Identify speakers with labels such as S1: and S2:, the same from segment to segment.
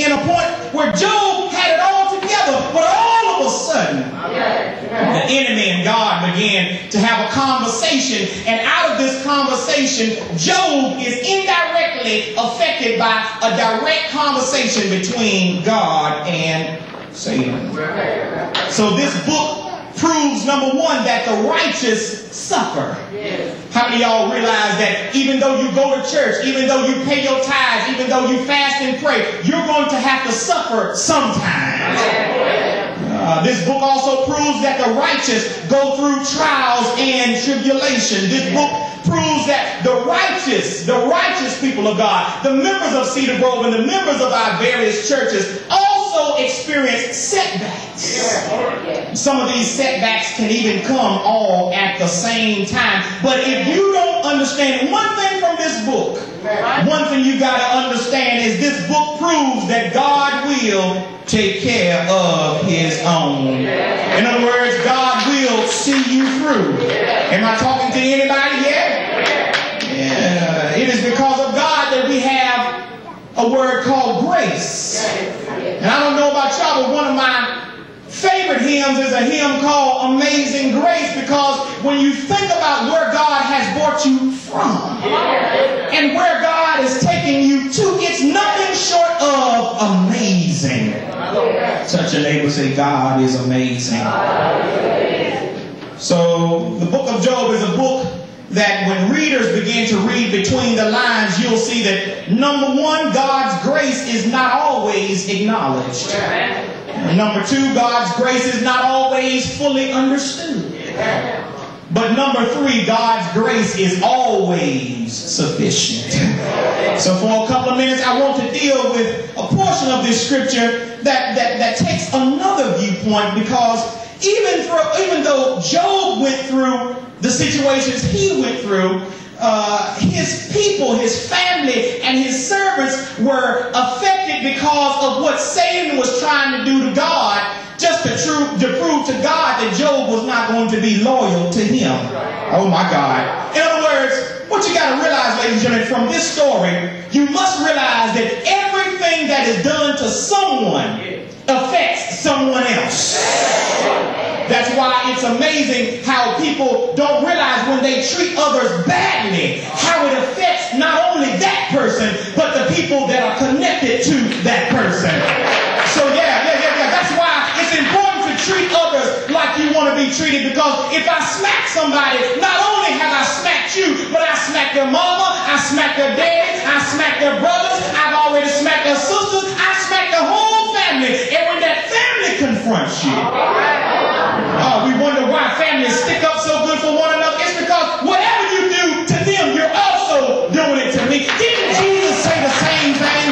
S1: in a point where Job had it all together, but all of a sudden, the enemy and God began to have a conversation, and out of this conversation, Job is indirectly affected by a direct conversation between God and Satan. So this book proves, number one, that the righteous suffer. How many of y'all realize that even though you go to church, even though you pay your tithes, even though you fast and pray, you're going to have to suffer sometimes? This book also proves that the righteous go through trials and tribulation. This book proves that the righteous people of God, the members of Cedar Grove and the members of our various churches also experience setbacks. Some of these setbacks can even come all at the same time. But if you don't understand one thing from this book, one thing you got to understand is this book proves that God will take care of his own. In other words, God will see you through. Am I talking to anybody yet? Yeah. It is because of God that we have a word called grace. And I don't know about y'all, but one of my favorite hymns is a hymn called Amazing Grace, because when you think about where God has brought you from and where God is taking you to, it's nothing short of amazing. Touch your neighbor, say, God is amazing. So the book of Job is a book that when readers begin to read between the lines, you'll see that, number one, God's grace is not always acknowledged. Number two, God's grace is not always fully understood. But number three, God's grace is always sufficient. So for a couple of minutes, I want to deal with a portion of this scripture that takes another viewpoint, because even though Job went through the situations he went through, his people, his family, and his servants were affected because of what Satan was trying to do to God, just to prove to God that Job was not going to be loyal to him. Oh my God. In other words, what you got to realize, ladies and gentlemen, from this story, you must realize that everything that is done to someone affects someone else. That's why it's amazing how people don't realize when they treat others badly, how it affects not only that person, but the people that are connected to that person. So yeah. That's why it's important to treat others like you want to be treated, because if I smack somebody, not only have I smacked you, but I smacked their mama, I smacked their daddy, I smacked their brothers, I've already smacked their sisters, I smacked the whole family. And when that family confronts you, we wonder why families stick up so good for one another. It's because whatever you do to them, you're also doing it to me. Didn't Jesus say the same thing?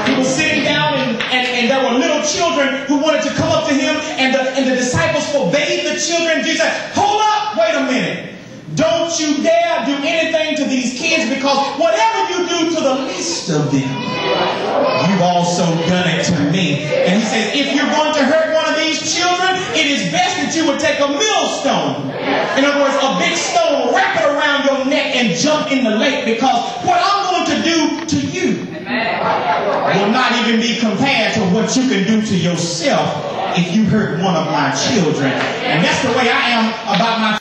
S1: He was sitting down and there were little children who wanted to come up to him, and the disciples forbade the children. Jesus said, hold up, wait a minute. Don't you dare do anything to these kids, because whatever you do to the least of them, you've also done it to me. And he says, if you're going to hurt one of these children, it is best that you would take a millstone. In other words, a big stone, wrap it around your neck and jump in the lake, because what I'm going to do to you will not even be compared to what you can do to yourself if you hurt one of my children. And that's the way I am about my